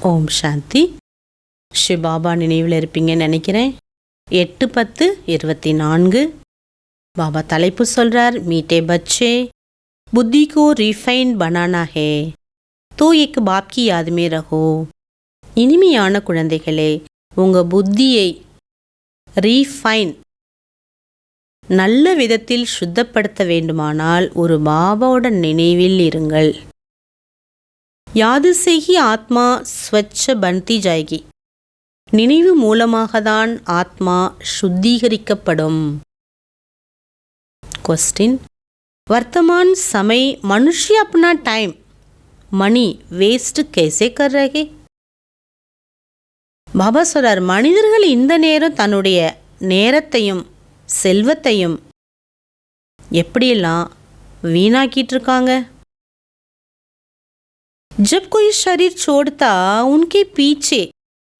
ஓம் சாந்தி. சிவபாபா நினைவில் இருப்பீங்கன்னு நினைக்கிறேன். 8-10-24 பாபா தலைப்பு சொல்கிறார், மீட்டே பச்சே புத்தி கோ ரீஃபைன் பனானா ஹே தோ எக் பாப் கி யாத் மே ரஹோ. இனிமையான குழந்தைகளே, உங்கள் புத்தியை ரீஃபைன் நல்ல விதத்தில் சுத்தப்படுத்த வேண்டுமானால் ஒரு பாபாவோட நினைவில் இருங்கள். யாது செய்கி ஆத்மா ஸ்வச்ச பந்தி ஜாய்கி. நினைவு மூலமாகத்தான் ஆத்மா சுத்திகரிக்கப்படும். क्वेश्चन, वर्तमान समय मनुष्य अपना टाइम मनी वेस्ट कैसे कर रहे? பாபா சொல்றார், மனிதர்கள் இந்த நேரம் தன்னுடைய நேரத்தையும் செல்வத்தையும் எப்படியெல்லாம் வீணாக்கிட்டு இருக்காங்க. जब कोई शरीर छोड़ता उनके पीछे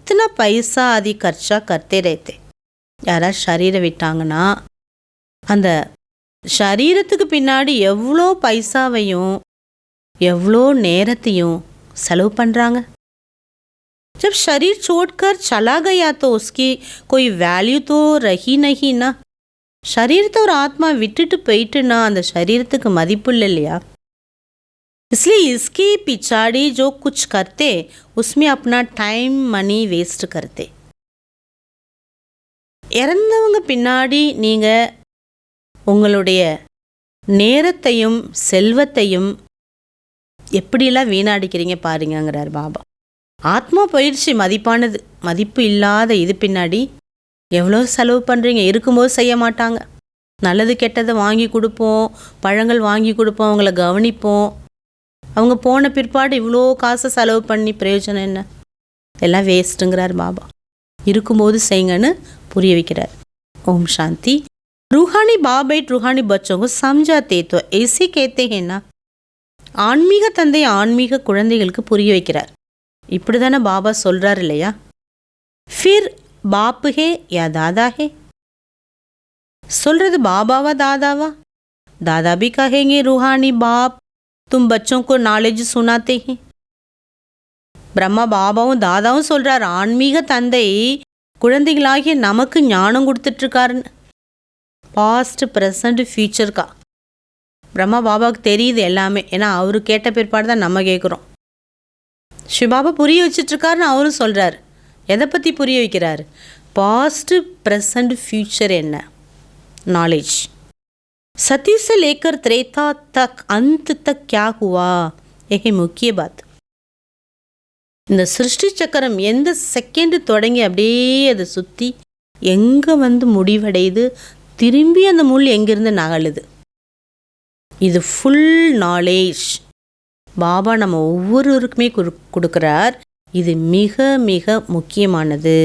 इतना पैसा आदि खर्चा करते रहते. யாராவது ஷரீரை விட்டாங்கன்னா அந்த ஷரீரத்துக்கு பின்னாடி எவ்வளோ பைசாவையும் எவ்வளோ நேரத்தையும் செலவு பண்ணுறாங்க. जब शरीर छोड़कर चला गया तो उसकी कोई वैल्यू तो रही नहीं ना. शरीरத்தை ஒரு ஆத்மா விட்டுட்டு போயிட்டுன்னா அந்த சரீரத்துக்கு மதிப்பு இல்லை இல்லையா. इसलिए इसके पिछाड़ी जो कुछ करते उसमें अपना टाइम मनी वेस्ट करते. இறந்தவங்க பின்னாடி நீங்கள் உங்களுடைய நேரத்தையும் செல்வத்தையும் எப்படிலாம் வீணாடிக்கிறீங்க பாருங்கிறார் பாபா. ஆத்மா போயிடுச்சு, மதிப்பானது மதிப்பு இல்லாத இது பின்னாடி எவ்வளோ செலவு பண்ணுறீங்க. இருக்கும்போது செய்ய மாட்டாங்க. நல்லது கெட்டதை வாங்கி கொடுப்போம், பழங்கள் வாங்கி கொடுப்போம், அவங்கள கவனிப்போம். அவங்க போன பிற்பாடு இவ்வளோ காசை செலவு பண்ணி பிரயோஜனம் என்ன? எல்லாம் வேஸ்ட்டுங்கிறார் பாபா. இருக்கும்போது செய்யுங்கன்னு புரிய வைக்கிறார். ஓம் சாந்தி. रूहानी बाप बैठ रूहानी बच्चों को समझाते तो ऐसे कहते हैं ना. ஆன்மீக தந்தை ஆன்மீக குழந்தைகளுக்கு புரிய வைக்கிறார். இப்படி தானே பாபா சொல்கிறார் இல்லையா. फिर बाप है या दादा है. சொல்கிறது பாபாவா தாதாவா? दादा भी कहेंगे रूहानी बाप तुम बच्चों को नॉलेज सुनाते हैं. பிரம்மா பாபாவும் தாதாவும் சொல்கிறார், ஆன்மீக தந்தை குழந்தைகளாகிய நமக்கு ஞானம் கொடுத்துட்ருக்காருன்னு. பாஸ்ட் ப்ரெசண்ட் ஃபியூச்சர்க்கா பிரம்மா பாபாவுக்கு தெரியுது எல்லாமே. ஏன்னா அவரு கேட்ட பிற்பாடு தான் நம்ம கேட்குறோம். சிவபாபா புரிய வச்சிட்ருக்காருன்னு அவரும் சொல்கிறார். எதை பற்றி புரிய வைக்கிறார்? பாஸ்ட் ப்ரெசண்ட் ஃபியூச்சர் என்ன நாலேஜ். सती से लेकर त्रेता तक अंत तक क्या हुआ, यह मुख्य बात. இந்த சிருஷ்டி சக்கரம் எந்த செகண்டு தொடங்கி அப்படியே அதை சுற்றி எங்கே வந்து முடிவடையுது, திரும்பி அந்த முள் எங்கேருந்து நகழுது, இது ஃபுல் நாலேஜ் பாபா நம்ம ஒவ்வொருவருக்குமே கொடுக்குறார். இது மிக மிக முக்கியமானது.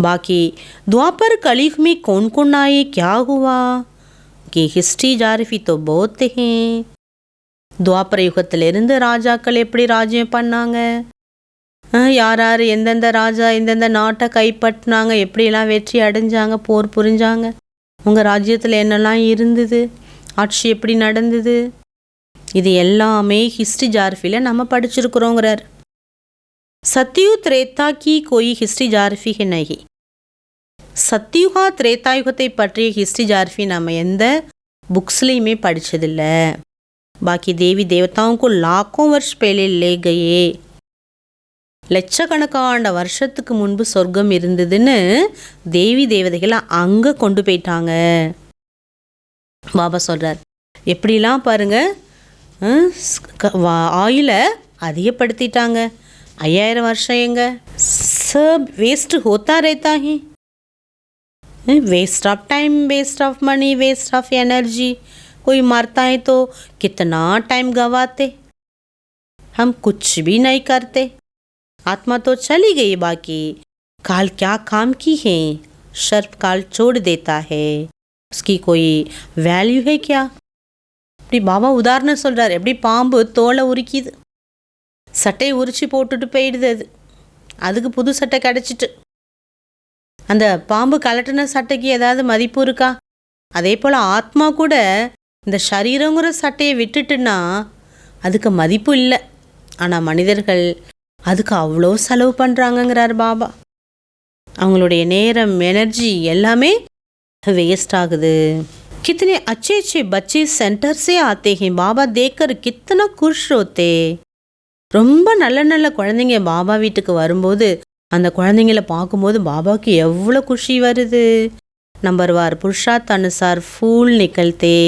பாக்கி द्वापर कलयुग में कौन कौन आए, क्या हुआ कि हिस्ट्री जारफी तो बहुत हैं. துவாபர யுகத்திலிருந்து ராஜாக்கள் எப்படி ராஜ்யம் பண்ணாங்க, யார் யார் எந்தெந்த ராஜா எந்தெந்த நாட்டை கைப்பற்றினாங்க, எப்படியெல்லாம் வெற்றி அடைஞ்சாங்க, போர் புரிஞ்சாங்க, உங்கள் ராஜ்யத்தில் என்னெல்லாம் இருந்தது, ஆட்சி எப்படி நடந்தது, இது எல்லாமே ஹிஸ்ட்ரி ஜார்ஃபியில் நம்ம படிச்சிருக்கிறோங்கிறார். சத்யு திரேதா கி கோய் ஹிஸ்ட்ரி ஜார்ஃபி ஹே நஹி. சத்யுகா திரேதாயுகத்தை பற்றிய ஹிஸ்ட்ரி ஜார்ஃபி நம்ம எந்த புக்ஸ்லேயுமே படித்ததில்லை. பாக்கி தேவி தேவதாவுக்கு லாக்கோं வருஷ पहले ले गए. லட்சக்கணக்கான வருஷத்துக்கு முன்பு சொர்க்கம் இருந்ததுன்னு தேவி தேவதைகளை அங்கே கொண்டு போயிட்டாங்க. பாபா சொல்கிறார், எப்படிலாம் பாருங்க, ஆயுளை அதிகப்படுத்திட்டாங்க. 5000 வருஷம் எங்க சப் வேஸ்ட் ஹோத்தா ரேத்தா ஹி. Waste of time, waste of money, waste of energy. कोई मरता है तो कितना टाइम गवाते, हम कुछ भी नहीं करते. आत्मा तो चली गई, बाकी काल क्या काम की है, सर्प काल छोड़ देता है, उसकी कोई वैल्यू है क्या. இப்படி பாபா உதாரணம் சொல்கிறார். எப்படி பாம்பு தோலை உரிக்கிது, சட்டையை உரிச்சு போட்டுட்டு போயிடுது, அதுக்கு புது சட்டை கிடச்சிட்டு. அந்த பாம்பு கலட்டின சட்டைக்கு ஏதாவது மதிப்பு இருக்கா? அதே போல் ஆத்மா கூட இந்த சரீரங்கிற சட்டையை விட்டுட்டுன்னா அதுக்கு மதிப்பு இல்லை. ஆனால் மனிதர்கள் அதுக்கு அவ்வளோ செலவு பண்ணுறாங்கங்கிறார் பாபா. அவங்களுடைய நேரம், எனர்ஜி எல்லாமே वेस्ट ஆகுது. कितने अच्छे अच्छे बच्चे सेंटर से आते हैं, बाबा देखकर कितना खुश होते. ரொம்ப நல்ல நல்ல குழந்தைங்க பாபா வீட்டுக்கு வரும்போது அந்த குழந்தைங்கள பார்க்கும்போது பாபாவுக்கு எவ்வளோ குஷி வருது. நம்பர்வார் புருஷார்த் அனுசார் ஃபூல் நிகழ்த்தே.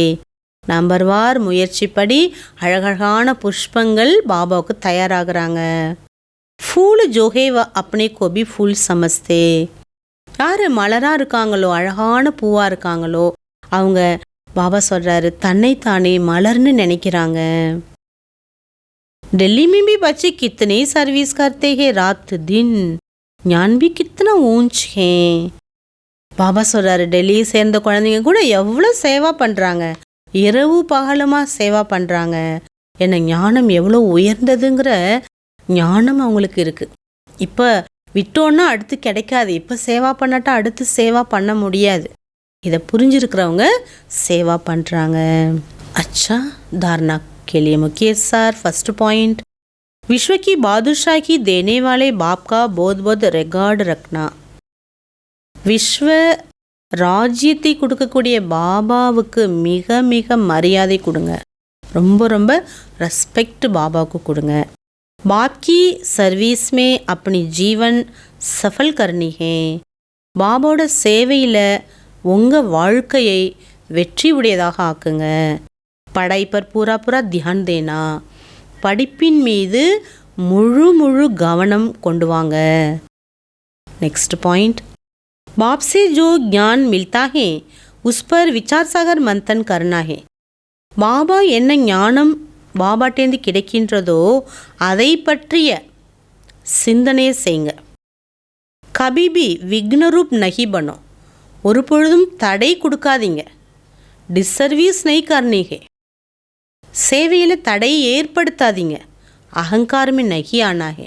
நம்பர்வார் முயற்சிப்படி அழகழகான புஷ்பங்கள் பாபாவுக்கு தயாராகிறாங்க. ஃபூல் ஜோஹேவா அப்பனே கோபி ஃபூல் சமஸ்தே. யார் மலராக இருக்காங்களோ, அழகான பூவாக இருக்காங்களோ, அவங்க பாபா சொல்கிறாரு தன்னைத்தானே மலர்னு நினைக்கிறாங்க. दिल्ली में भी बच्चे कितने सर्विस करते हैं रात दिन, ज्ञान भी कितना ऊंच है. பாபா சொல்கிறாரு டெல்லியை சேர்ந்த குழந்தைங்க கூட எவ்வளோ சேவா பண்ணுறாங்க, இரவு பகலுமாக சேவா பண்ணுறாங்க. என்ன ஞானம் எவ்வளோ உயர்ந்ததுங்கிற ஞானம் அவங்களுக்கு இருக்குது. இப்போ விட்டோன்னா அடுத்து கிடைக்காது, இப்போ சேவா பண்ணாட்டா அடுத்து சேவா பண்ண முடியாது. இதை புரிஞ்சிருக்கிறவங்க சேவா பண்ணுறாங்க. अच्छा धारणा के लिए मुख्य सार फर्स्ट पॉइंट, विश्व की बादशाही देने वाले बाप का बहुत बहुत रिकॉर्ड रखना. விஸ்வ ராஜ்யத்தை கொடுக்கக்கூடிய பாபாவுக்கு மிக மிக மரியாதை கொடுங்க. ரொம்ப ரொம்ப ரெஸ்பெக்ட் பாபாவுக்கு கொடுங்க. बाप की सर्विस में अपनी जीवन सफल करनी है. பாபாவோட சேவையில் உங்கள் வாழ்க்கையை வெற்றி உடையதாக ஆக்குங்க. पढ़ाई पर पूरा पूरा ध्यान देना. படிப்பின் மீது முழு முழு கவனம் கொண்டு வாங்க. नेक्स्ट पॉइंट, बाप से जो ज्ञान मिलता है उस पर विचार सागर मंथन करना है. பாபா என்ன ஞானம் பாபாட்டேந்து கிடைக்கின்றதோ அதை பற்றிய சிந்தனை செய்யுங்க. கபிபி விக்னரூப் நஹி பனோ. ஒரு பொழுதும் தடை கொடுக்காதீங்க. டிஸ்சர்வீஸ் நை கர்னீகே. சேவையில் தடையை ஏற்படுத்தாதீங்க. அகங்காரமே நகி ஆனாகே.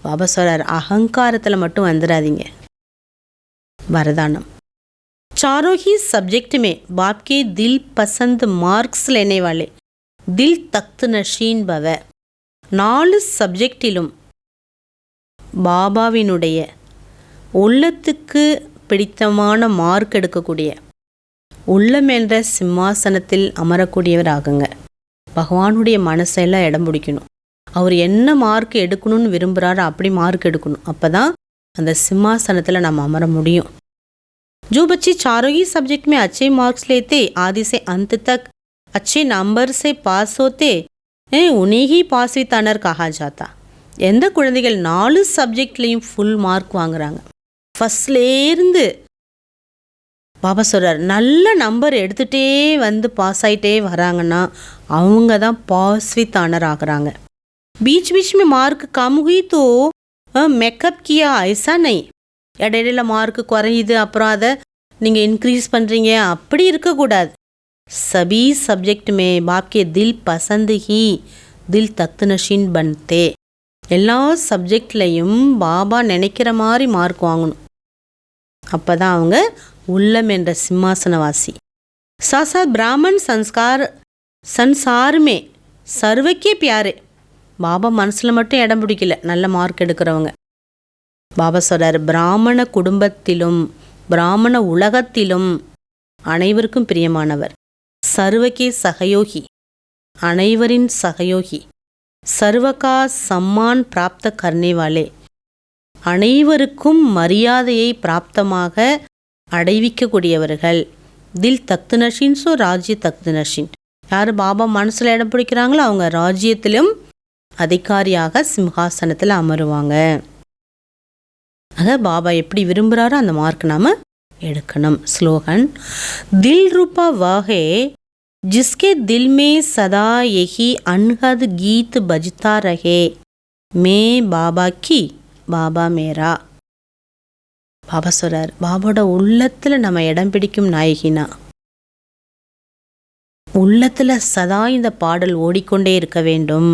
பாபா சொல்கிறார் அகங்காரத்தில் மட்டும் வந்துடாதீங்க. वरदानम, चारों ही सब्जेक्ट में बाप के दिल पसंद मार्क्स लेने वाले दिल तख्त नशीन भव. 4 சப்ஜெக்டிலும் பாபாவினுடைய உள்ளத்துக்கு பிடித்தமான மார்க் எடுக்கக்கூடிய, உள்ளம் என்ற சிம்மாசனத்தில் அமரக்கூடியவர் ஆகுங்க. பகவானுடைய மனசெல்லாம் இடம் பிடிக்கணும். அவர் என்ன மார்க் எடுக்கணும்னு விரும்புகிறாரோ அப்படி மார்க் எடுக்கணும். அப்போ தான் அந்த சிம்மாசனத்தில் நம்ம அமர முடியும். जो बच्चे चारों ही सब्जेक्ट में अच्छे मार्क्स लेते, आदि से अंत तक अच्छे नंबर से पास होते, उन्हें ही पास विथ ऑनर कहा जाता. எந்த குழந்தைகள் 4 சப்ஜெக்ட்லேயும் ஃபுல் மார்க் வாங்குறாங்க, ஃபஸ்ட்லேருந்து பாபா சொல்கிறார் நல்ல நம்பர் எடுத்துகிட்டே வந்து பாஸ் ஆகிட்டே வராங்கன்னா அவங்க தான் பாஸ் வித் ஆனர் ஆகுறாங்க. बीच बीच में मार्क कम हुई तो मेकअप किया ऐसा नहीं. இடையில மார்க்கு குறையுது அப்புறம் அதை நீங்கள் இன்க்ரீஸ் பண்ணுறீங்க, அப்படி இருக்கக்கூடாது. சபி சப்ஜெக்ட் மே பாப்கே தில் பசந்து ஹி தில் தக்த் நஷீன் பன்தே. எல்லா சப்ஜெக்ட்லேயும் பாபா நினைக்கிற மாதிரி மார்க் வாங்கணும். அப்போ தான் அவங்க உள்ளம் என்ற சிம்மாசனவாசி. சாசா பிராமன் சன்சாருமே சர்வக்கே பியாரே. பாபா மனசில் மட்டும் இடம் பிடிக்கல நல்ல மார்க் எடுக்கிறவங்க. பாபா சொல்கிறார் பிராமண குடும்பத்திலும் பிராமண உலகத்திலும் அனைவருக்கும் பிரியமானவர். சர்வகே சகயோகி, அனைவரின் சகயோகி. சர்வகா சம்மான் பிராப்த கர்னேவாலே, அனைவருக்கும் மரியாதையை பிராப்தமாக அடைவிக்கக்கூடியவர்கள். தில் தக்து நஷீன் சோ ராஜ்ய தக்து நஷீன். யார் பாபா மனசில் இடம் பிடிக்கிறாங்களோ அவங்க ராஜ்யத்திலும் அதிகாரியாக சிம்ஹாசனத்தில் அமருவாங்க. ஆக பாபா எப்படி விரும்புகிறாரோ அந்த மார்க் நாம் எடுக்கணும். ஸ்லோகன், தில் ரூபா வாஹே ஜிஸ்கே தில் மே சதா யஹி அன்ஹத் கீத் பஜ்தா ரஹே, மே பாபா கி பாபா மேரா. பாபா சொல்கிறார் பாபாவோட உள்ளத்தில் நம்ம இடம் பிடிக்கும் நாயகினா உள்ளத்தில் சதா இந்த பாடல் ஓடிக்கொண்டே இருக்க வேண்டும்.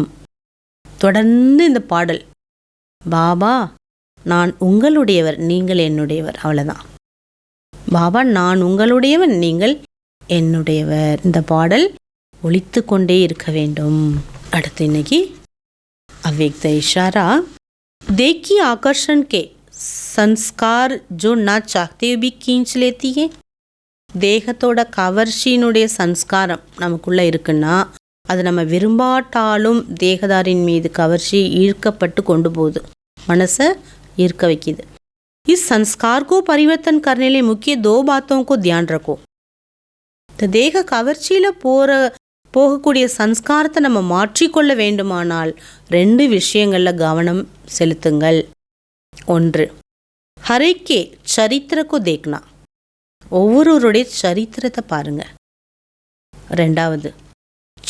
தொடர்ந்து இந்த பாடல், பாபா நான் உங்களுடையவர் நீங்கள் என்னுடையவர். அவ்வளோதான். பாபா நான் உங்களுடையவன் நீங்கள் என்னுடையவர். இந்த பாடல் ஒலித்து கொண்டே இருக்க வேண்டும். அடுத்து இன்னைக்கு அவ்யக்த இஷாரா. देखिए आकर्षण के संस्कार जो ना चाहते हुए भी खींच लेती है. தேகத்தோட கவர்ச்சியினுடைய சன்ஸ்காரம் நமக்குள்ளே இருக்குன்னா அது நம்ம விரும்பாட்டாலும் தேகதாரின் மீது கவர்ச்சி ஈர்க்கப்பட்டு கொண்டு போகுது, மனசை ஈர்க்க வைக்கிது. इस संस्कार को परिवर्तन करने लिए मुख्य 2 बातों को ध्यान रखो. இந்த தேக கவர்ச்சியில் போகக்கூடிய சன்ஸ்காரத்தை நம்ம மாற்றிக்கொள்ள வேண்டுமானால் 2 விஷயங்களில் கவனம் செலுத்துங்கள். 1, ஹரேக்கே சரித்திரக்கோ தேக்னா, ஒவ்வொருவருடைய சரித்திரத்தை பாருங்க. 2,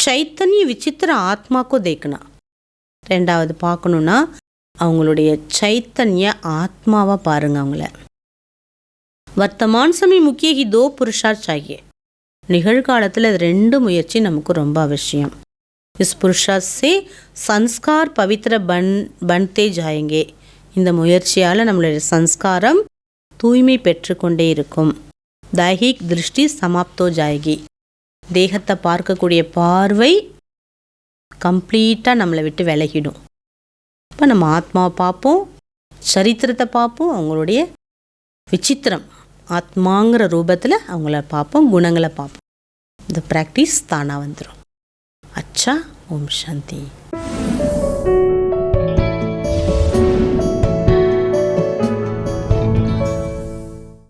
சைத்தன்ய விசித்திர ஆத்மாக்கோ தேக்னா, 2 பார்க்கணுன்னா அவங்களுடைய சைத்தன்ய ஆத்மாவை பாருங்க. அவங்கள வர்த்தமான் சமய முக்கிய ஹி 2 புருஷார் சாகியே. நிகழ்காலத்தில் 2 முயற்சி நமக்கு ரொம்ப அவசியம். இஸ் புருஷா சே சன்ஸ்கார் பவித்திர பன்தே ஜாயங்கே. இந்த முயற்சியால் நம்மளுடைய சன்ஸ்காரம் தூய்மை பெற்றுக்கொண்டே இருக்கும். தைஹிக் திருஷ்டி சமாப்தோ ஜாயகி. தேகத்தை பார்க்கக்கூடிய பார்வை கம்ப்ளீட்டாக நம்மளை விட்டு விலகிடும். இப்போ நம்ம ஆத்மாவை பார்ப்போம், சரித்திரத்தை பார்ப்போம், அவங்களுடைய விசித்திரம் ஆத்மாங்கிற ரூபத்தில் அவங்கள பார்ப்போம், குணங்களை பார்ப்போம். இந்த ப்ராக்டிஸ் தானாக வந்துடும். அச்சா. ஓம் சாந்தி.